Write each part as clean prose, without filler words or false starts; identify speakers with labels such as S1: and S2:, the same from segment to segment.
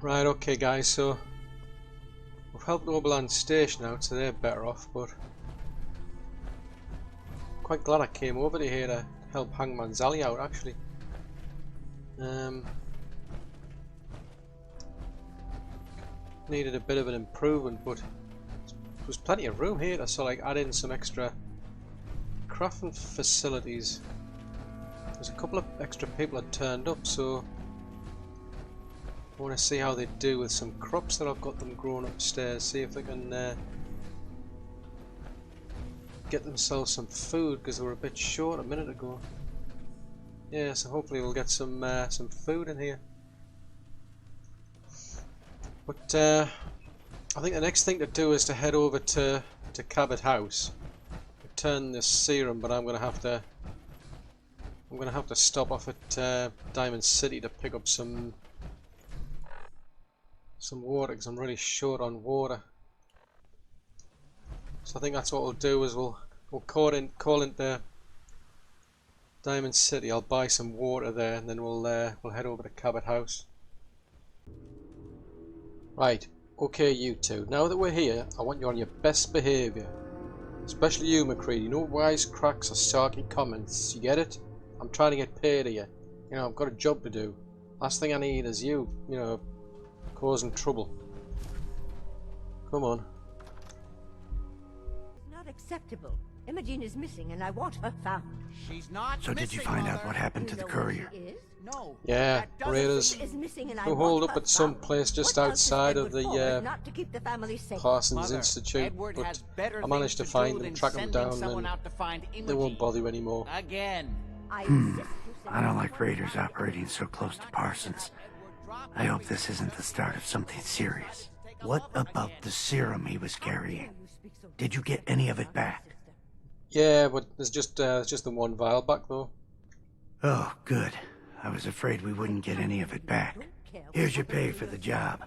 S1: Right, okay guys, so we've helped Oberland Station out, so they're better off, but quite glad I came over to here to help Hangman Zally out actually. Needed a bit of an improvement, but there's plenty of room here to sort of like add in some extra crafting facilities. There's a couple of extra people that turned up, so I want to see how they do with some crops that I've got them growing upstairs, see if they can get themselves some food, because they were a bit short a minute ago. Yeah, so hopefully we'll get some food in here. But I think the next thing to do is to head over to Cabot House, return this serum, but I'm gonna have to stop off at Diamond City to pick up some water, because I'm really short on water. So I think that's what we'll do, is we'll call into Diamond City. I'll buy some water there, and then we'll head over to Cabot House. Right, okay you two, now that we're here, I want you on your best behaviour. Especially you, McCready. No wisecracks or sarky comments, you get it? I'm trying to get paid here. You know, I've got a job to do. Last thing I need is you know, causing trouble. Come on.
S2: Not acceptable. Imogen is missing and I want her found.
S3: She's not
S4: So did you find out what happened to the courier?
S3: No.
S1: Yeah, raiders who hold up at some place just outside of the Parsons Institute, but I managed to find them, track them down, and they won't bother you anymore.
S3: Again.
S4: I don't like raiders operating so close to Parsons. I hope this isn't the start of something serious. What about the serum he was carrying? Did you get any of it back?
S1: Yeah, but there's just the one vial back though.
S4: Oh, good. I was afraid we wouldn't get any of it back. Here's your pay for the job.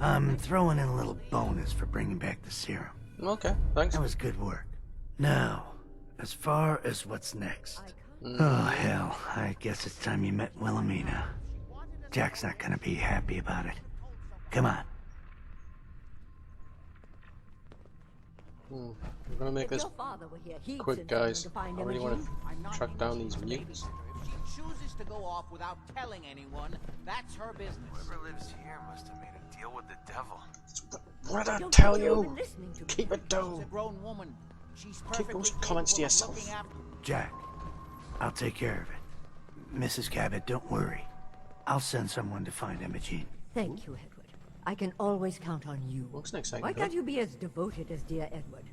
S4: I'm throwing in a little bonus for bringing back the serum.
S1: Okay, thanks.
S4: That was good work. Now, as far as what's next. Oh, hell. I guess it's time you met Wilhelmina. Jack's not gonna be happy about it. Come on.
S1: I'm gonna make this quick, guys. I really want to track down these mutants.
S3: If she chooses to go off without telling anyone, that's her business.
S5: Whoever lives here must have made a deal with the devil.
S1: What did I tell you? Keep it
S3: She's a
S1: down.
S3: grown woman. She's
S1: Keep those
S3: perfectly
S1: comments to
S3: capable of
S1: yourself.
S3: looking after-
S4: Jack, I'll take care of it. Mrs. Cabot, don't worry. I'll send someone to find Imogen.
S2: Thank you, Edward. I can always count on you.
S1: Looks an exciting
S2: Why
S1: bit.
S2: can't you be as devoted as dear Edward?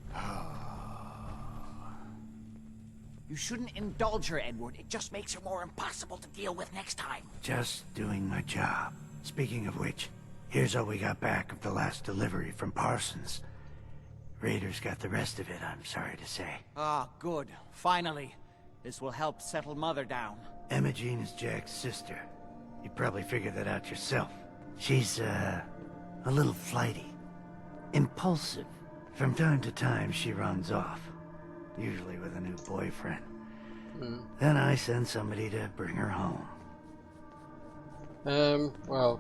S3: You shouldn't indulge her, Edward. It just makes her more impossible to deal with next time.
S4: Just doing my job. Speaking of which, here's all we got back of the last delivery from Parsons. Raiders got the rest of it, I'm sorry to say.
S3: Ah, good. Finally. This will help settle Mother down.
S4: Imogen is Jack's sister. You probably figured that out yourself. She's, a little flighty. Impulsive. From time to time, she runs off. Usually with a new boyfriend. Then I send somebody to bring her home.
S1: Well,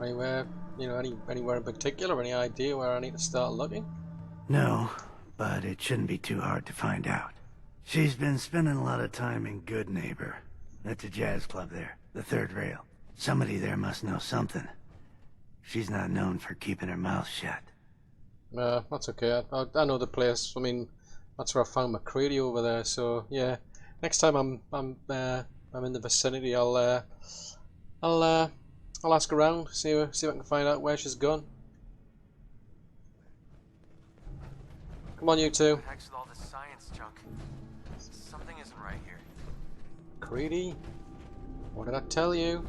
S1: anywhere, you know, anywhere in particular? Any idea where I need to start looking?
S4: No, but it shouldn't be too hard to find out. She's been spending a lot of time in Good Neighbor. That's a jazz club there, the third rail. Somebody there must know something. She's not known for keeping her mouth shut.
S1: That's okay. I know the place. I mean, that's where I found McCready over there. So yeah, next time I'm in the vicinity, I'll ask around, see if I can find out where she's gone. Come on, you two.
S5: What the heck's with all this science junk? Something isn't right here.
S1: McCready, what did I tell you?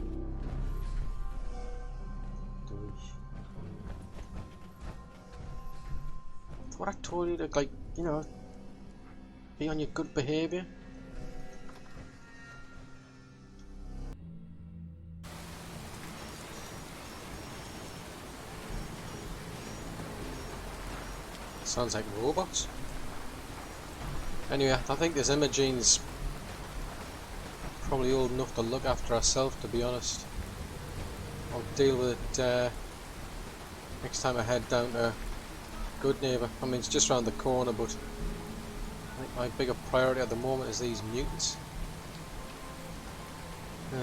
S1: What I told you to, like, you know, be on your good behavior. Sounds like robots. Anyway, I think this Imogen's probably old enough to look after herself, to be honest. I'll deal with it next time I head down to Good Neighbor. I mean, it's just around the corner, but I think my bigger priority at the moment is these mutants. I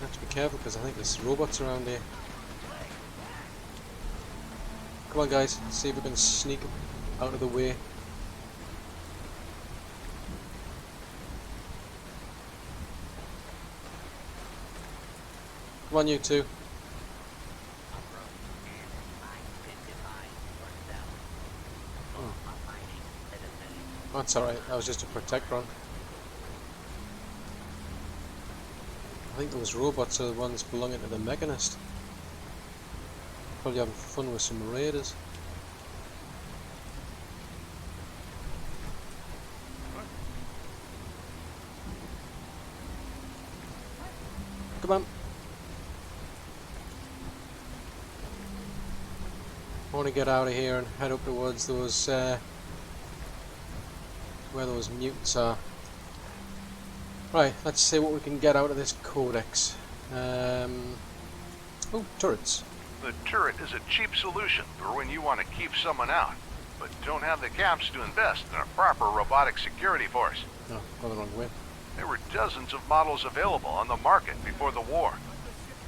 S1: have to be careful because I think there's robots around here. Come on guys, see if we can sneak out of the way. Come on you two. Oh. That's alright, that was just a protect run. I think those robots are the ones belonging to the Mechanist. Probably having fun with some raiders. Come on. I want to get out of here and head up towards those where those mutants are. Right, let's see what we can get out of this codex. Oh, turrets.
S6: The turret is a cheap solution for when you want to keep someone out, but don't have the caps to invest in a proper robotic security force.
S1: Oh, gone the wrong way.
S6: There were dozens of models available on the market before the war.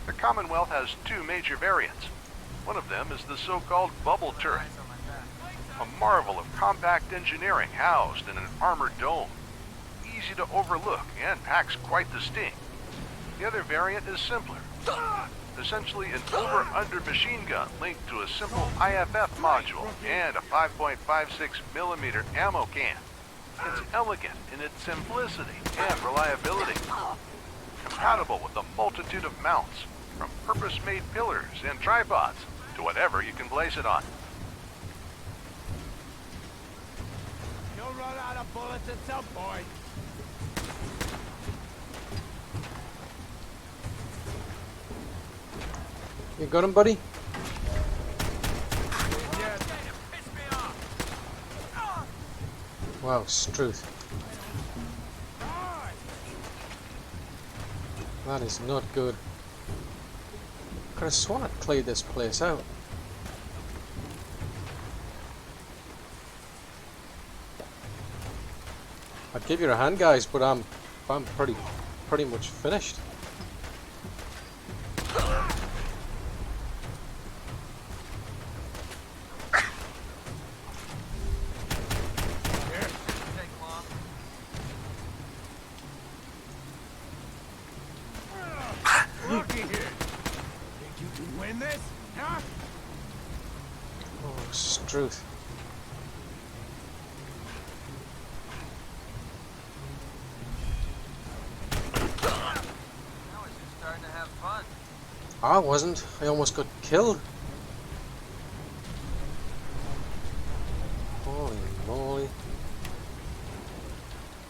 S6: The Commonwealth has two major variants. One of them is the so-called bubble turret, a marvel of compact engineering housed in an armored dome. Easy to overlook and packs quite the sting. The other variant is simpler. Essentially an over-under machine gun linked to a simple IFF module and a 5.56mm ammo can. It's elegant in its simplicity and reliability. Compatible with a multitude of mounts, from purpose-made pillars and tripods to whatever you can place it on.
S3: You'll run out of bullets at some point.
S1: You got him, buddy? Wow, Struth. That is not good. Could have sworn I'd cleared this place out. I'd give you a hand, guys, but I'm pretty much finished. Oh, Struth. I wasn't. I almost got killed. Holy moly.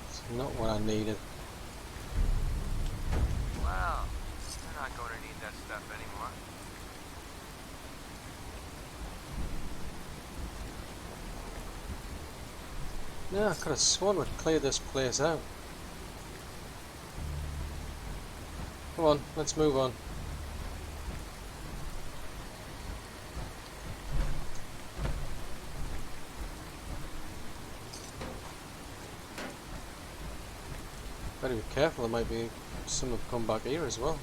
S1: It's not what I needed.
S5: Wow, you're not going to need that stuff anymore.
S1: Yeah, I could have sworn we'd clear this place out. Come on, let's move on. Better be careful, there might be some have come back here as well.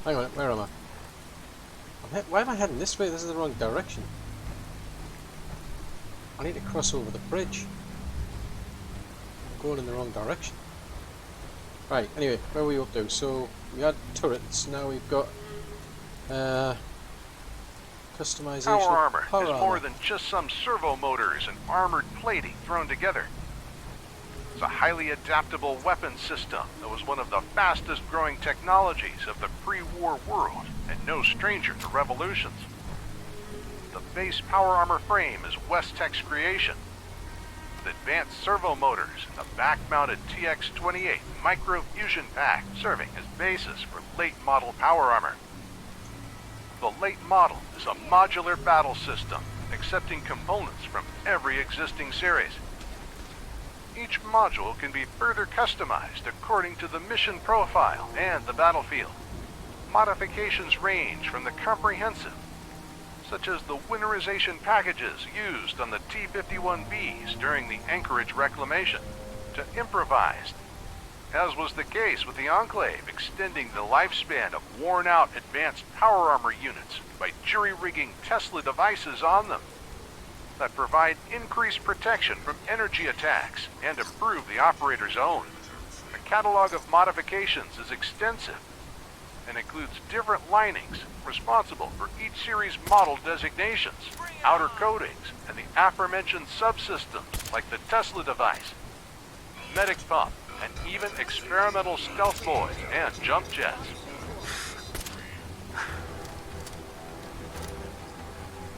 S1: Hang on, where am I? Why am I heading this way? This is the wrong direction. I need to cross over the bridge. I'm going in the wrong direction. Right, anyway, where were we up to? So, we had turrets, now we've got customization
S6: Power armor
S1: power
S6: is
S1: armor.
S6: more than just some servo motors and armored plating thrown together. It's a highly adaptable weapon system that was one of the fastest growing technologies of the pre-war world and no stranger to revolutions. The base power armor frame is West-Tech's creation, with advanced servo motors and a back-mounted TX-28 micro fusion pack serving as basis for late model power armor. The late model is a modular battle system, accepting components from every existing series. Each module can be further customized according to the mission profile and the battlefield. Modifications range from the comprehensive, such as the winterization packages used on the T-51Bs during the Anchorage reclamation, to improvised, as was the case with the Enclave extending the lifespan of worn-out advanced power armor units by jury-rigging Tesla devices on them that provide increased protection from energy attacks and improve the operator's own. The catalog of modifications is extensive and includes different linings responsible for each series model designations, outer coatings, and the aforementioned subsystems like the Tesla device, medic pump, and even experimental stealth boys and jump jets.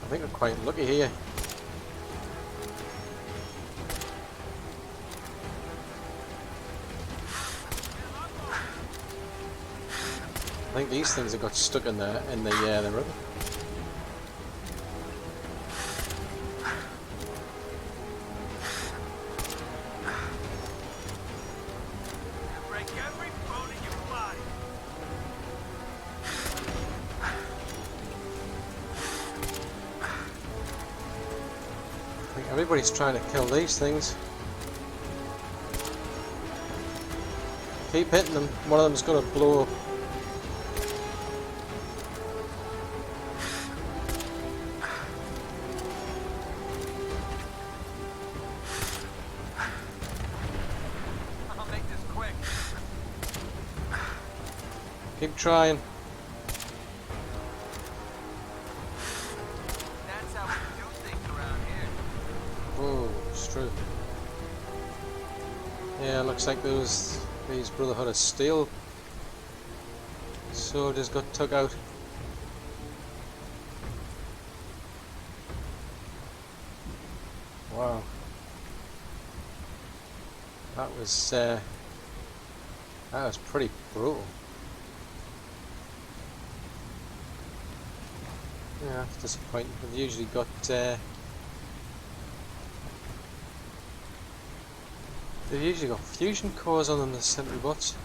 S1: I think we're quite lucky here. I think these things have got stuck in there in the river.
S5: Break every bone in your body.
S1: I think everybody's trying to kill these things. Keep hitting them. One of them's going to blow up.
S5: I'll make this quick.
S1: Keep trying.
S5: That's how we do things around here.
S1: Oh, it's true. Yeah, looks like these Brotherhood of Steel soldiers got took out. Wow. That was pretty brutal. Yeah, it's disappointing. We've usually got they've usually got fusion cores on them, the sentry bots.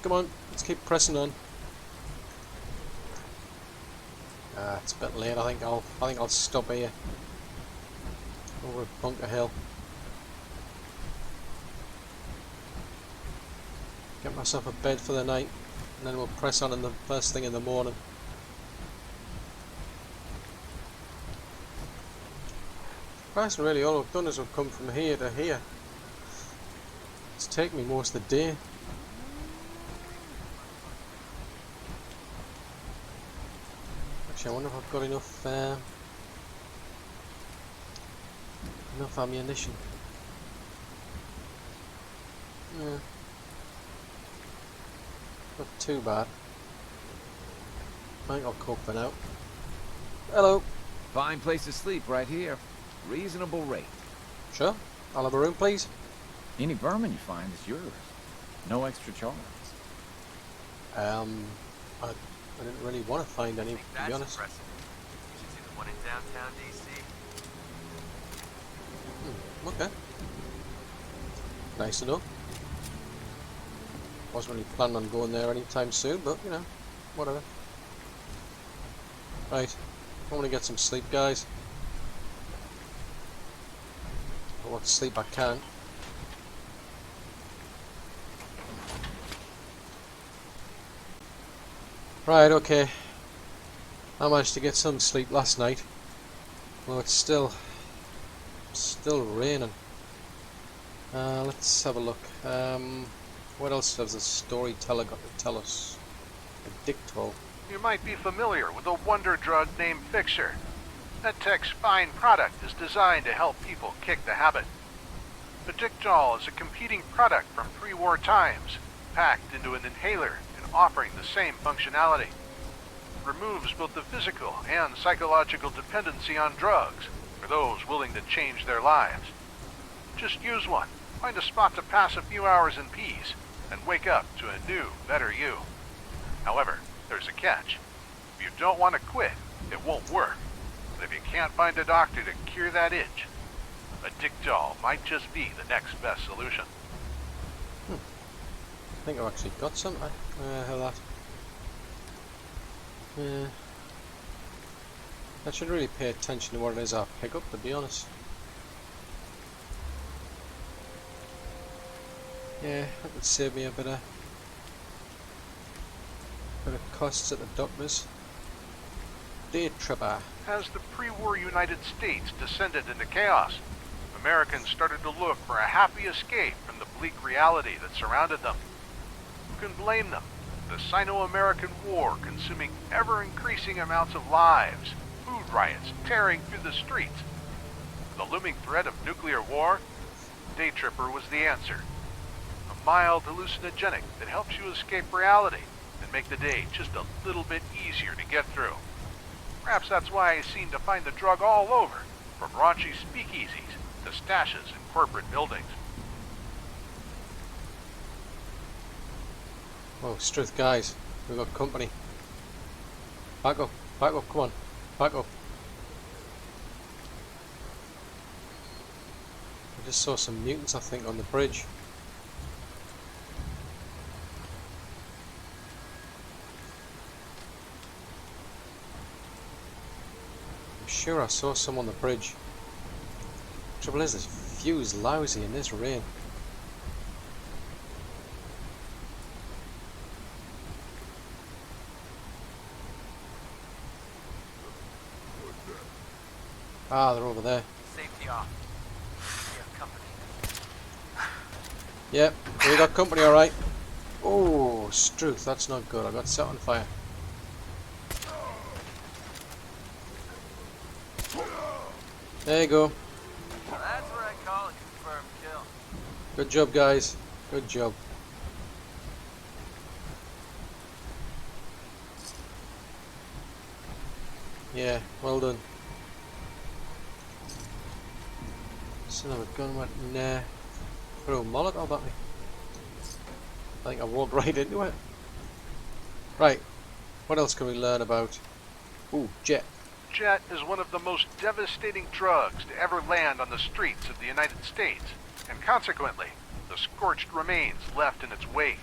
S1: Come on, let's keep pressing on. It's a bit late. I think I'll stop here. Over at Bunker Hill. Get myself a bed for the night, and then we'll press on in the first thing in the morning. Surprisingly, really, all I've done is I've come from here to here. It's taken me most of the day. Actually, I wonder if I've got enough ammunition. Yeah. Not too bad. I think I'll cope for now. Hello.
S7: Fine place to sleep right here. Reasonable rate.
S1: Sure. I'll have a room, please.
S7: Any vermin you find is yours. No extra charge.
S1: I didn't really want to find any,
S5: I think
S1: to
S5: that's
S1: be honest.
S5: impressive. You should see the one in downtown DC.
S1: Okay. Nice to know. Wasn't really planning on going there anytime soon, but you know, whatever. Right. I want to get some sleep, guys. Or what sleep I can. Right, okay. I managed to get some sleep last night. Well, it's still raining. Let's have a look. What else does the storyteller got to tell us? A dictol.
S6: You might be familiar with a wonder drug named Fixer. MedTech's fine product is designed to help people kick the habit. The Dictol is a competing product from pre-war times, packed into an inhaler and offering the same functionality. It removes both the physical and psychological dependency on drugs for those willing to change their lives. Just use one, find a spot to pass a few hours in peace, and wake up to a new, better you. However, there's a catch. If you don't want to quit, it won't work. But if you can't find a doctor to cure that itch, a dick doll might just be the next best solution.
S1: I think I've actually got some. Hell that. Yeah. I should really pay attention to what it is I pick up, to be honest. Yeah, that would save me a bit of costs at the doctors. Day tripper.
S6: As the pre-war United States descended into chaos, Americans started to look for a happy escape from the bleak reality that surrounded them. Who can blame them? The Sino-American War consuming ever-increasing amounts of lives, food riots tearing through the streets. The looming threat of nuclear war? Day Tripper was the answer. A mild hallucinogenic that helps you escape reality and make the day just a little bit easier to get through. Perhaps that's why I seem to find the drug all over, from raunchy speakeasies to stashes in corporate buildings.
S1: Oh, Struth guys, we've got company. Back up, come on, back up. I just saw some mutants, I think, on the bridge. I'm sure I saw some on the bridge. Trouble is, this view's lousy in this rain. Ah, they're over there.
S5: Safety off. We have company.
S1: Yep, we got company, alright. Oh, Struth, that's not good. I got set on fire. There you go.
S5: That's what I call a confirmed kill.
S1: Good job, guys. Good job. Yeah, well done. Son of a gun went nah. Throw a Molotov at me. I think I walked right into it. Right. What else can we learn about? Ooh, jet.
S6: Jet is one of the most devastating drugs to ever land on the streets of the United States, and consequently, the scorched remains left in its wake.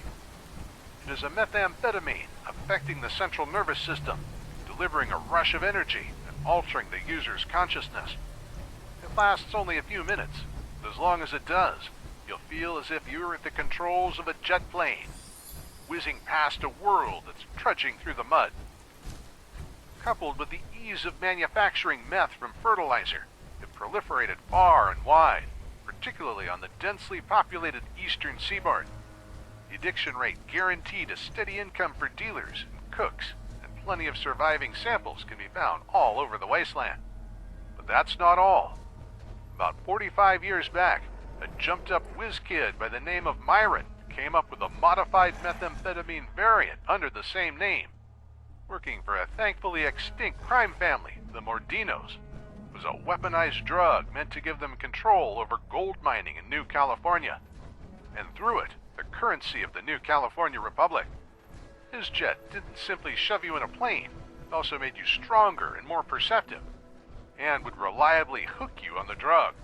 S6: It is a methamphetamine affecting the central nervous system, delivering a rush of energy and altering the user's consciousness. It lasts only a few minutes, but as long as it does, you'll feel as if you're at the controls of a jet plane, whizzing past a world that's trudging through the mud. Coupled with the ease of manufacturing meth from fertilizer, it proliferated far and wide, particularly on the densely populated eastern seaboard. The addiction rate guaranteed a steady income for dealers and cooks, and plenty of surviving samples can be found all over the Wasteland. But that's not all. About 45 years back, a jumped-up whiz kid by the name of Myron came up with a modified methamphetamine variant under the same name. Working for a thankfully extinct crime family, the Mordinos, was a weaponized drug meant to give them control over gold mining in New California, and through it, the currency of the New California Republic. His jet didn't simply shove you in a plane, it also made you stronger and more perceptive, and would reliably hook you on the drug.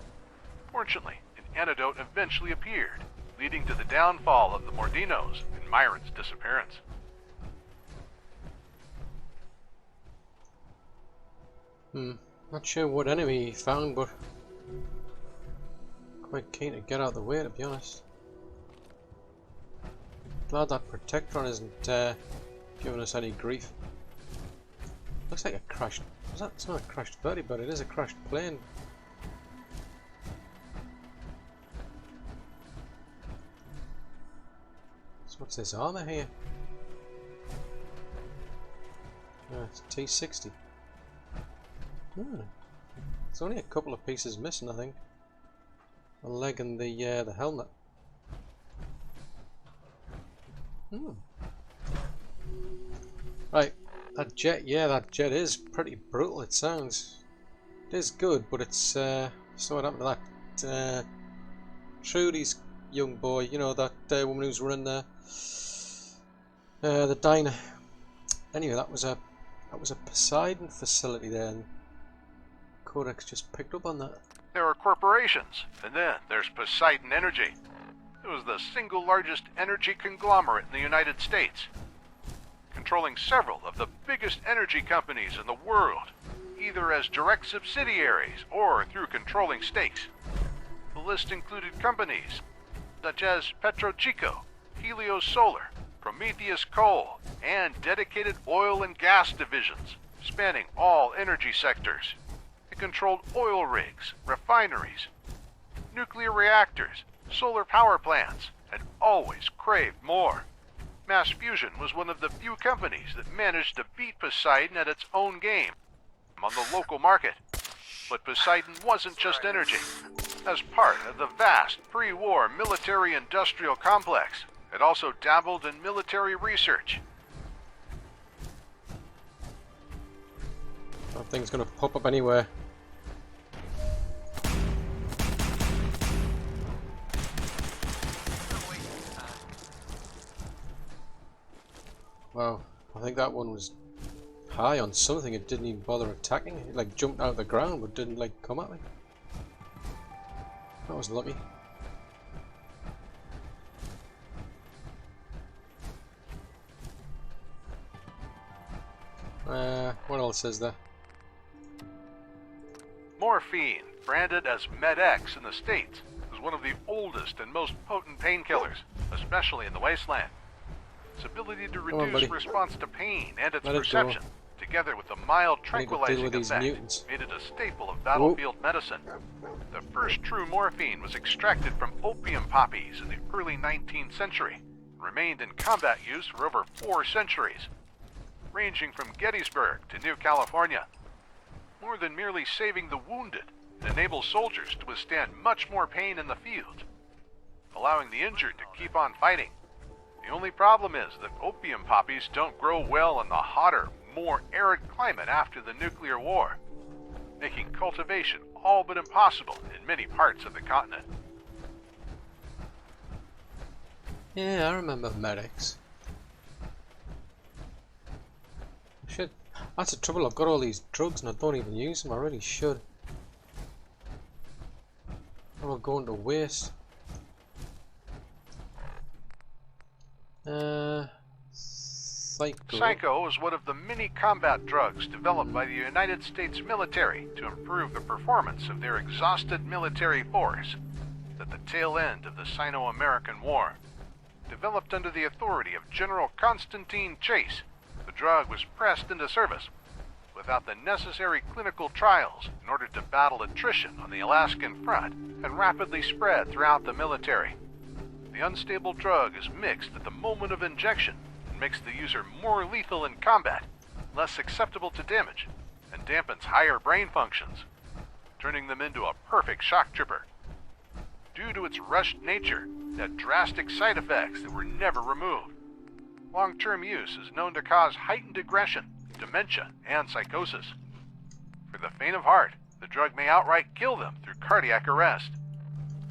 S6: Fortunately, an antidote eventually appeared, leading to the downfall of the Mordinos and Myron's disappearance.
S1: Not sure what enemy he found, but quite keen to get out of the way, to be honest. Glad that Protectron isn't giving us any grief. Looks like a crashed... It's not a crashed vertibird, it is a crashed plane. So what's this armor here? It's T-60. There's only a couple of pieces missing, I think. The leg and the helmet. Right, that jet, yeah, that jet is pretty brutal, it sounds. It is good, but it's, so what happened to that, Trudy's young boy, you know, that woman who's running the diner. Anyway, that was a Poseidon facility there, and Codex just picked up on that.
S6: There are corporations, and then there's Poseidon Energy. It was the single largest energy conglomerate in the United States, controlling several of the biggest energy companies in the world, either as direct subsidiaries or through controlling stakes. The list included companies such as PetroChico, Helios Solar, Prometheus Coal, and dedicated oil and gas divisions, spanning all energy sectors. It controlled oil rigs, refineries, nuclear reactors, solar power plants, and always craved more. Mass Fusion was one of the few companies that managed to beat Poseidon at its own game on the local market. But Poseidon wasn't just energy. As part of the vast pre-war military-industrial complex, it also dabbled in military research.
S1: That thing's gonna pop up anywhere. Wow, I think that one was high on something. It didn't even bother attacking. It like jumped out of the ground but didn't like come at me. That was lucky. What else is there?
S6: Morphine, branded as Med-X in the States, is one of the oldest and most potent painkillers, especially in the Wasteland. Its ability to reduce response to pain and its perception, together with the mild tranquilizing effect, made it a staple of battlefield medicine. The first true morphine was extracted from opium poppies in the early 19th century, and remained in combat use for over 4 centuries, ranging from Gettysburg to New California. More than merely saving the wounded, it enables soldiers to withstand much more pain in the field, allowing the injured to keep on fighting. The only problem is that opium poppies don't grow well in the hotter, more arid climate after the nuclear war, making cultivation all but impossible in many parts of the continent.
S1: Yeah, I remember Med-X. Shit, that's the trouble. I've got all these drugs and I don't even use them. I really should. I'm not going to waste.
S6: Psycho is one of the many combat drugs developed by the United States military to improve the performance of their exhausted military force at the tail end of the Sino-American War. Developed under the authority of General Constantine Chase, the drug was pressed into service without the necessary clinical trials in order to battle attrition on the Alaskan front and rapidly spread throughout the military. The unstable drug is mixed at the moment of injection and makes the user more lethal in combat, less susceptible to damage, and dampens higher brain functions, turning them into a perfect shock trooper. Due to its rushed nature, it had drastic side effects that were never removed. Long-term use is known to cause heightened aggression, dementia, and psychosis. For the faint of heart, the drug may outright kill them through cardiac arrest.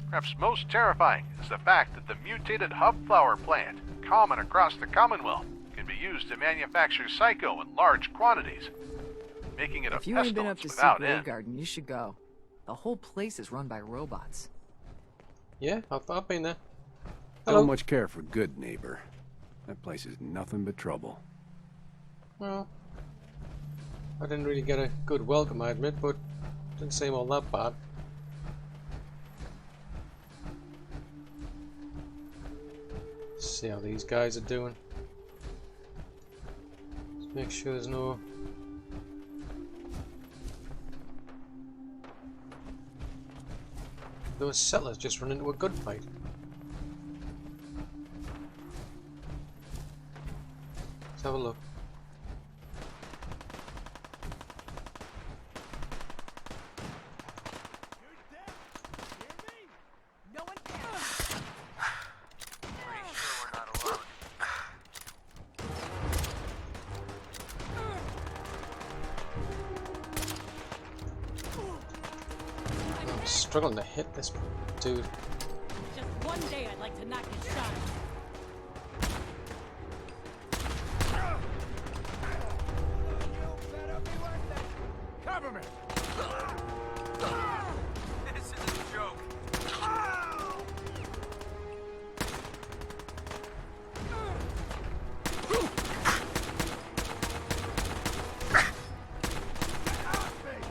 S6: Perhaps most terrifying is the fact that the mutated hubflower plant, common across the Commonwealth, can be used to manufacture psycho in large quantities, making it a
S8: If you ain't been up
S6: pestilence
S8: to
S6: without
S8: Sea
S6: end.
S8: Garden, you should go. The whole place is run by robots.
S1: Yeah, I've been there.
S9: Don't much care for good neighbor. That place is nothing but trouble.
S1: Well, I didn't really get a good welcome, I admit, but it didn't seem all that bad. See how these guys are doing. Let's make sure there's no... Those settlers just run into a gunfight. Let's have a look. I'm struggling to hit this dude.
S10: Just one day I'd like to knock his shot.
S6: coming!
S5: This is a joke.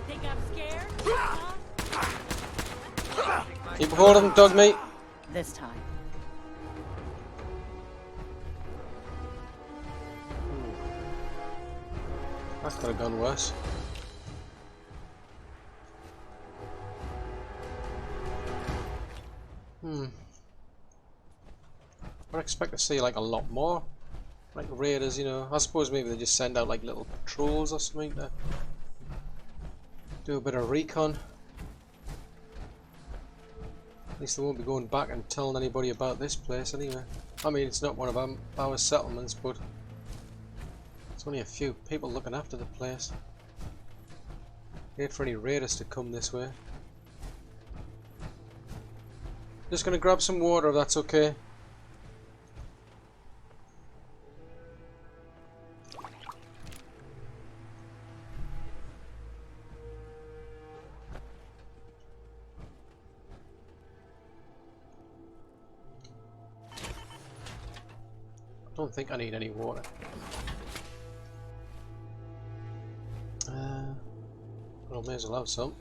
S10: Think I'm scared?
S1: Keep hold of him, dog meat.
S10: This time.
S1: That could have gone worse. I'd expect to see like a lot more, like raiders, you know. I suppose maybe they just send out like little patrols or something to do a bit of recon. At least they won't be going back and telling anybody about this place anyway. I mean, it's not one of our settlements, but it's only a few people looking after the place. Wait for any raiders to come this way. Just gonna grab some water if that's okay. I don't think I need any water. Well, may as well have some.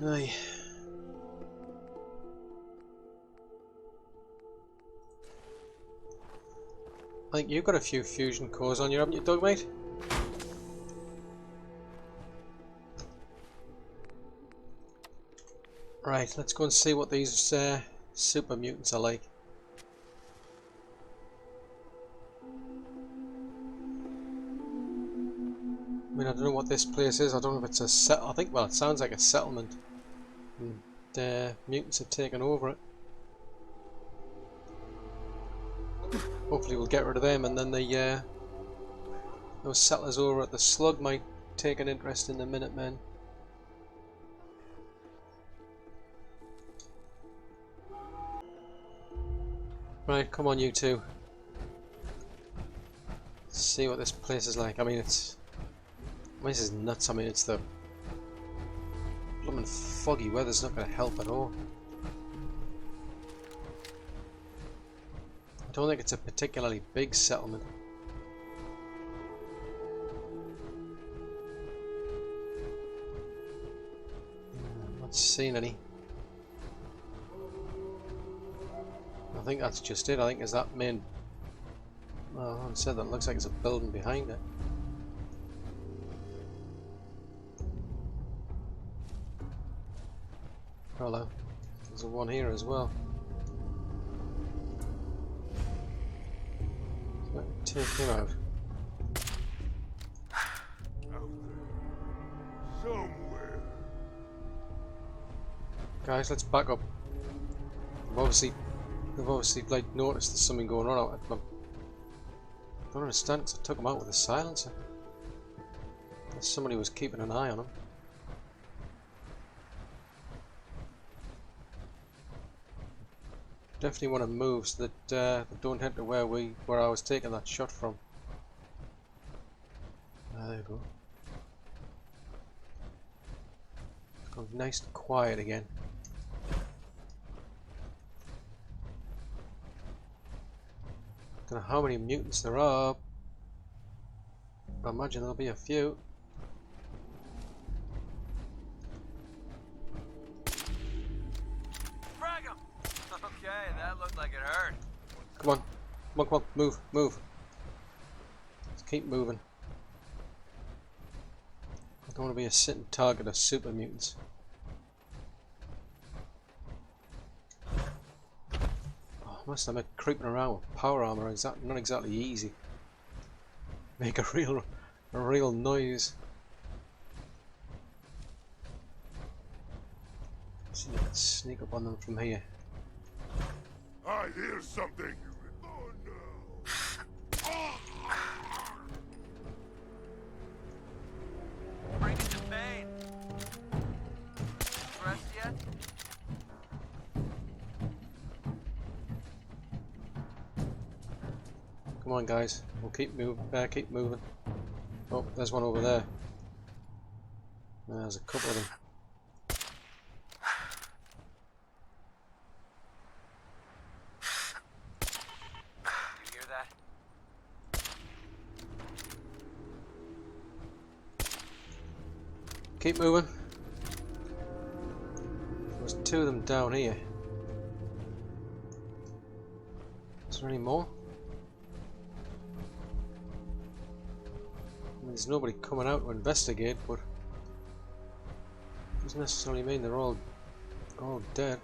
S1: Aye. I think you've got a few fusion cores on you, haven't you, dog mate? Right, let's go and see what these super mutants are like. I mean, I don't know what this place is. I don't know if it's a I think, well, it sounds like a settlement. And mutants have taken over it. Hopefully we'll get rid of them, and then the those settlers over at the Slug might take an interest in the Minutemen. Right, come on you two. Let's see what this place is like. I mean, this is nuts. I mean, it's the blooming foggy weather's not going to help at all. I don't think it's a particularly big settlement. I'm not seeing any. I think that's just it. I think there's that main... Well, I haven't said that. It looks like it's a building behind it. Hello. There's a one here as well. So take him out.
S6: Somewhere.
S1: Guys, let's back up. They've obviously like noticed there's something going on out there. I don't understand because I took him out with a silencer. Somebody was keeping an eye on him. Definitely want to move so that they don't head to where I was taking that shot from. There you go. It's gone nice and quiet again. Don't know how many mutants there are. I imagine there'll be a few.
S5: Frag him! Okay, that looked like it hurt.
S1: Come on. Come on, come on. Move, move. Let's keep moving. I don't want to be a sitting target of super mutants. Oh, I must admit, creeping around with power armor is not exactly easy. Make a real noise. See if I can sneak up on them from here.
S6: I hear something. Oh no.
S5: Bring it to Bane. Dressed yet?
S1: Come on, guys. We'll keep moving. Oh, there's one over there. There's a couple of them.
S5: You hear that?
S1: Keep moving. There's two of them down here. Is there any more? I mean, there's nobody coming out to investigate, but doesn't necessarily mean they're all dead.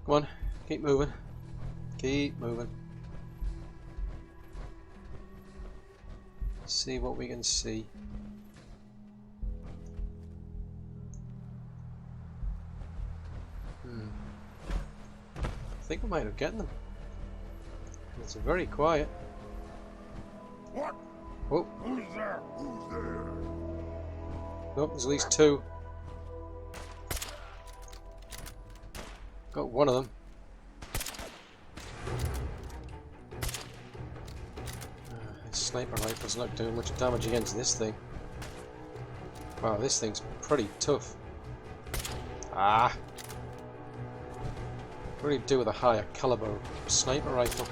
S1: Come on, keep moving. Keep moving. See what we can see. I think we might have gotten them. It's very quiet.
S11: What?
S1: Oh.
S11: Who's there? Who's there?
S1: Nope, there's at least two. Got one of them. His sniper rifle's not doing much damage against this thing. Wow, this thing's pretty tough. Ah! What do you do with a higher caliber sniper rifle?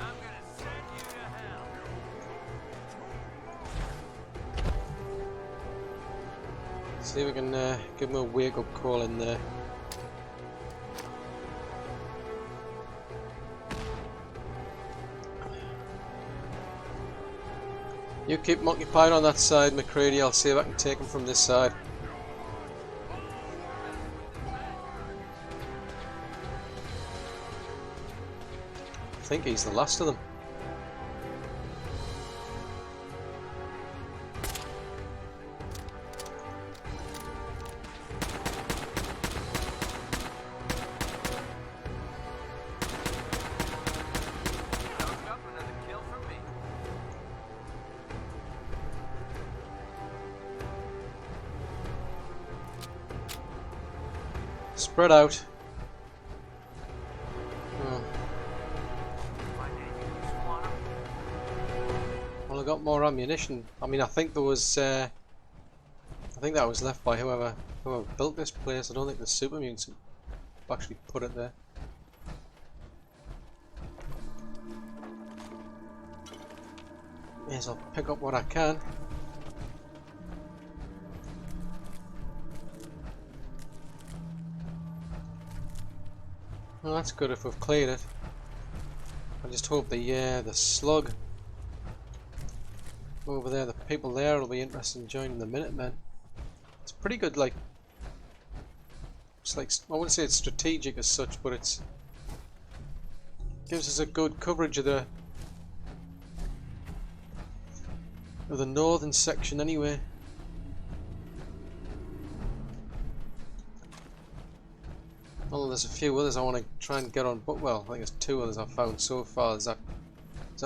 S1: See if we can give him a wake-up call in there. You keep him occupied on that side, McCready. I'll see if I can take him from this side. I think he's the last of them. Spread out. Well, I got more ammunition. I mean, I think there was. I think that was left by whoever built this place. I don't think the super mutants actually put it there. May as well pick up what I can. Well, that's good if we've cleared it. I just hope the slug over there, the people there will be interested in joining the Minutemen. It's pretty good, like, it's like, I wouldn't say it's strategic as such, but it's gives us a good coverage of the northern section anyway. Well, there's a few others I want to try and get on, but well, I think there's two others I've found so far. There's that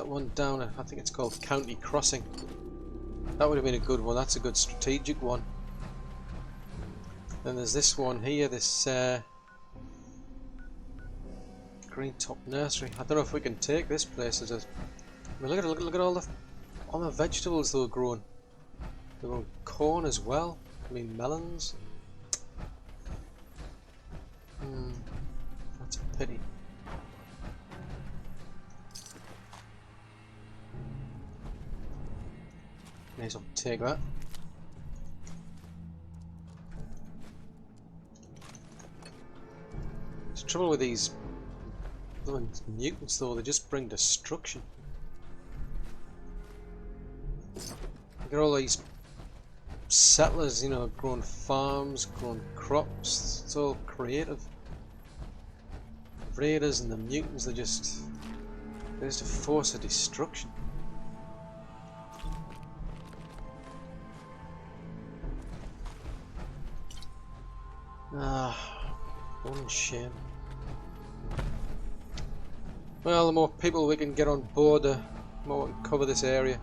S1: one down, I think it's called County Crossing. That would have been a good one. That's a good strategic one. Then there's this one here, this Green Top Nursery. I don't know if we can take this place as a. I mean, look at all the vegetables they were growing. They were growing corn as well. I mean, melons. That's a pity. May as well take that. The trouble with these mutants, though, they just bring destruction. You get all these settlers, you know, growing farms, growing crops. It's all creative. The raiders and the mutants, they're just a force of destruction. One shame. Well, the more people we can get on board, the more we can cover this area.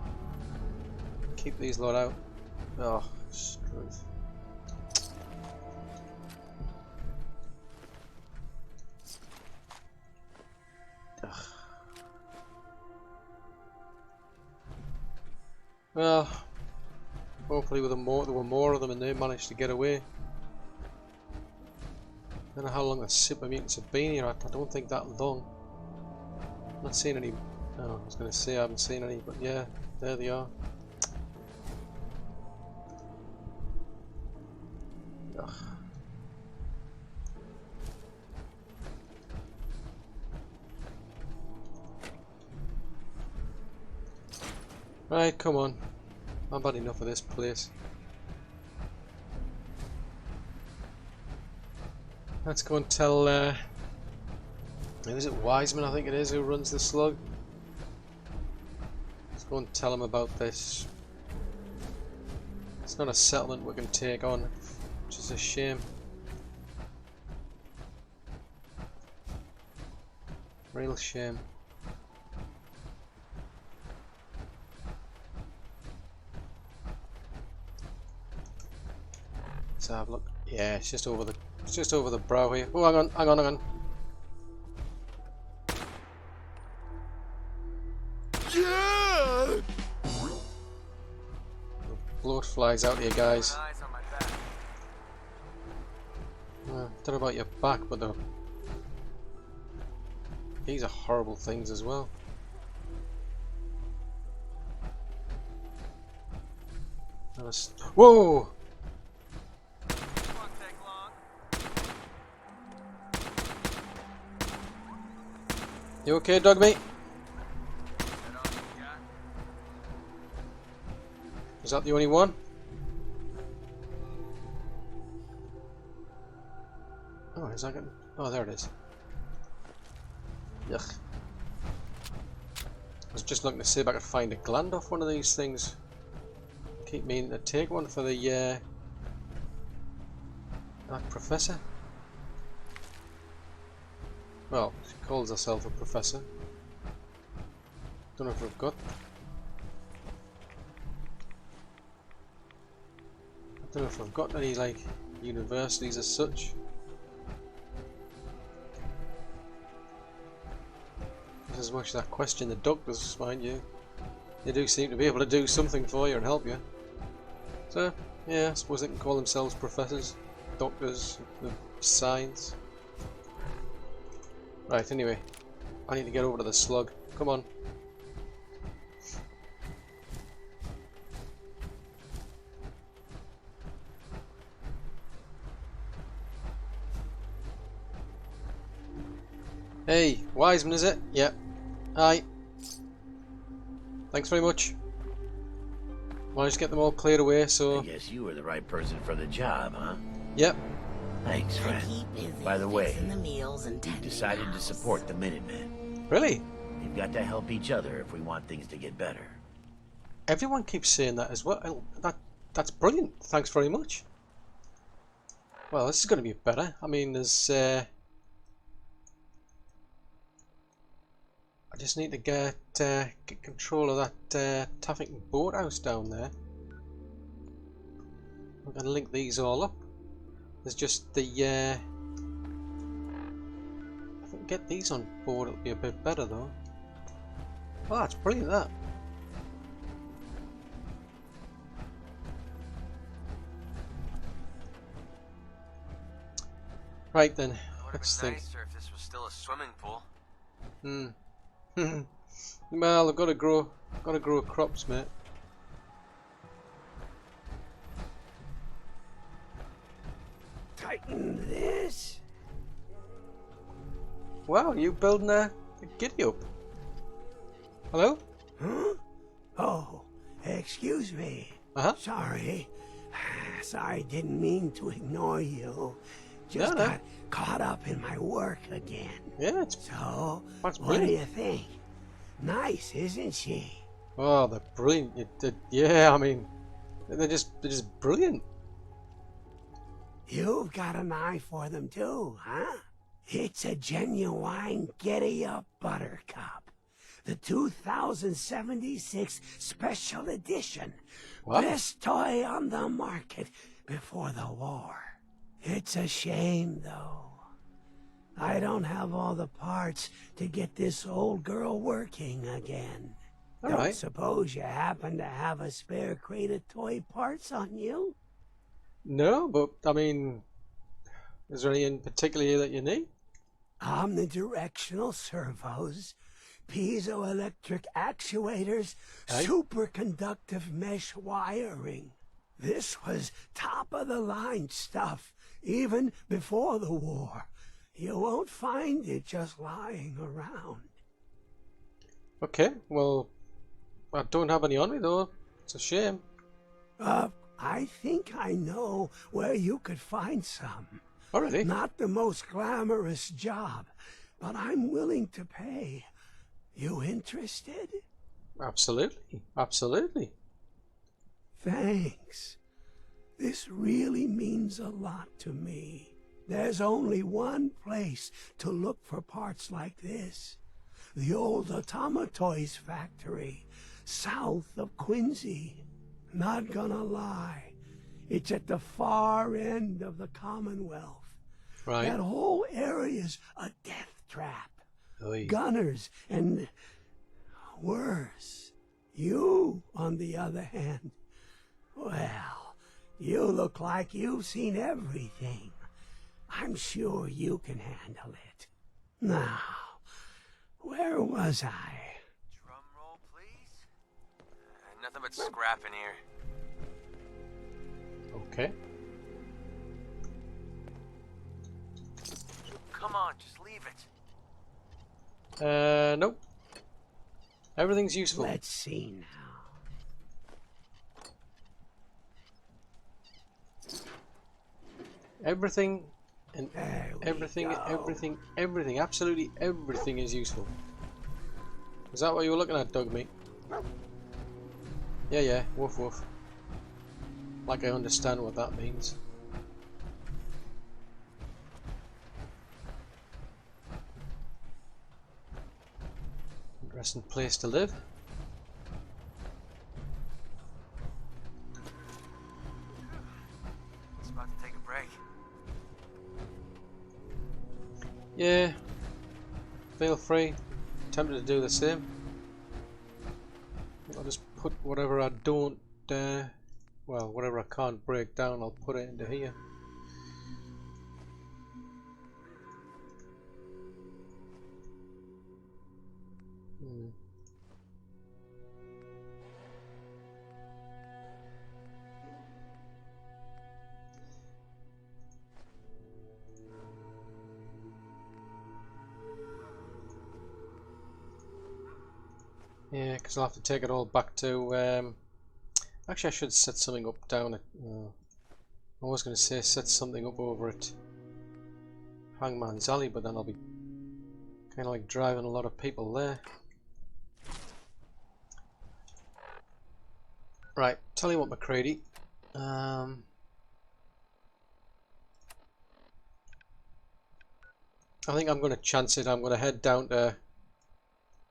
S1: Keep these lot out. Oh, strength. Well, hopefully there were more of them and they managed to get away. I don't know how long the super mutants have been here. I don't think that long. I'm not seeing any. Oh, I was going to say I haven't seen any, but yeah, there they are. Ugh. Right, come on. I've had enough of this place. Let's go and tell, is it Wiseman, I think it is, who runs the slug? Let's go and tell him about this. It's not a settlement we can take on, which is a shame. Real shame. Let's have a look. Yeah, it's just over the brow here. Oh, hang on.
S11: Yeah!
S1: Blood flies out here, guys. Don't know about your back, but these are horrible things as well. Whoa! You okay, dog mate? Is that the only one? Oh, is that getting... Oh, there it is. Yuck. I was just looking to see if I could find a gland off one of these things. Keep meaning to take one for the that professor. Well, she calls herself a professor. Don't know if we've got. I don't know if we've got any like universities as such. Just as much as I question the doctors, mind you. They do seem to be able to do something for you and help you. So, yeah, I suppose they can call themselves professors, doctors of science. Right, anyway, I need to get over to the slug. Come on. Hey, Wiseman, is it? Yeah. Hi. Thanks very much. Managed to get them all cleared away, so...
S4: I guess you were the right person for the job, huh?
S1: Yep.
S4: Thanks, friend. By the way,
S10: the meals and
S4: we've decided to support the Minutemen.
S1: Really?
S4: We've got to help each other if we want things to get better.
S1: Everyone keeps saying that as well. That's brilliant. Thanks very much. Well, this is going to be better. I mean, there's... I just need to get control of that Taffington boathouse down there. We're going to link these all up. There's just the... if I can get these on board, it'll be a bit better though. Oh, that's brilliant, that. Right then, let's think.
S5: Nicer if this was still a swimming pool.
S1: Well, I've got to grow crops, mate.
S4: Tighten this.
S1: Wow, you building a giddy up? Hello?
S12: Huh? Oh, excuse me. Sorry. Sorry, didn't mean to ignore you. Just got caught up in my work again.
S1: Yeah, it's...
S12: So,
S1: that's
S12: what do
S1: brilliant.
S12: you think? Nice, isn't she?
S1: Oh, they're brilliant. Yeah, I mean, they're just brilliant.
S12: You've got an eye for them too, huh? It's a genuine giddy-up buttercup. The 2076 special edition.
S1: What?
S12: Best toy on the market before the war. It's a shame, though. I don't have all the parts to get this old girl working again. Don't suppose you happen to have a spare crate of toy parts on you?
S1: No, but I mean, is there any in particular here that you need?
S12: Omnidirectional servos, piezoelectric actuators, superconductive mesh wiring. This was top-of-the-line stuff, even before the war. You won't find it just lying around.
S1: Okay, well, I don't have any on me though. It's a shame.
S12: I think I know where you could find some.
S1: Already?
S12: Not the most glamorous job, but I'm willing to pay. You interested?
S1: Absolutely, absolutely.
S12: Thanks. This really means a lot to me. There's only one place to look for parts like this. The old Automatoys factory, south of Quincy. Not gonna lie, it's at the far end of the Commonwealth.
S1: Right.
S12: That whole area's a death trap.
S1: Oy.
S12: Gunners and worse. You, on the other hand, well, you look like you've seen everything. I'm sure you can handle it. Now, where was I?
S5: Drum roll, please. Nothing but scrap in here.
S1: Okay.
S5: Come on, just leave it.
S1: Nope. Everything's useful.
S12: Let's see now.
S1: Everything and everything, absolutely everything is useful. Is that what you were looking at, dog meat? Yeah, woof woof. Like I understand what that means. Interesting place to live.
S5: It's about to take a break.
S1: Yeah, feel free. Tempted to do the same. I'll just put whatever I don't, well, whatever I can't break down, I'll put it into here. Yeah, because I'll have to take it all back to, actually I should set something up down at, I was going to say set something up over at Hangman's Alley, but then I'll be kind of like driving a lot of people there. Right, tell you what, McCready, I think I'm going to chance it. I'm going to head down to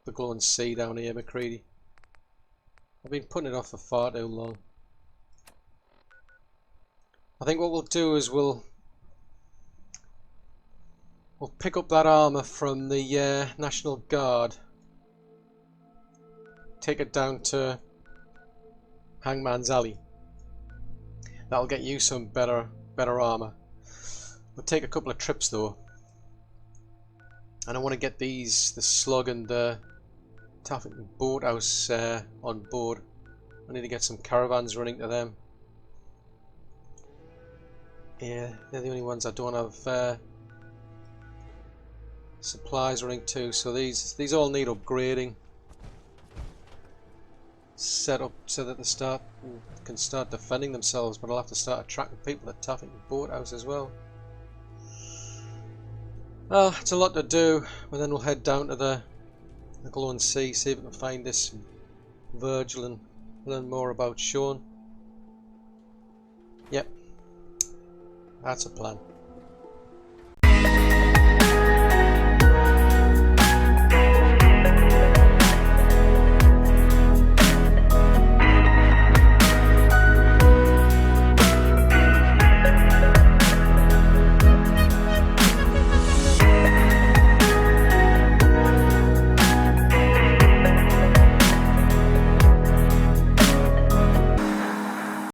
S1: the glowing sea down here, McCready. I've been putting it off for far too long. I think what we'll do is we'll pick up that armor from the National Guard, take it down to Hangman's Alley. That'll get you some better armor. We'll take a couple of trips though, and I want to get the slug and the Taffington boathouse on board. I need to get some caravans running to them. Yeah, they're the only ones I don't have supplies running to. So these all need upgrading, set up so that they can start defending themselves. But I'll have to start attracting people at Taffington boathouse as well. Well, it's a lot to do, but then we'll head down to the glowing sea, see if we can find this Virgil and learn more about Sean. Yep, that's a plan.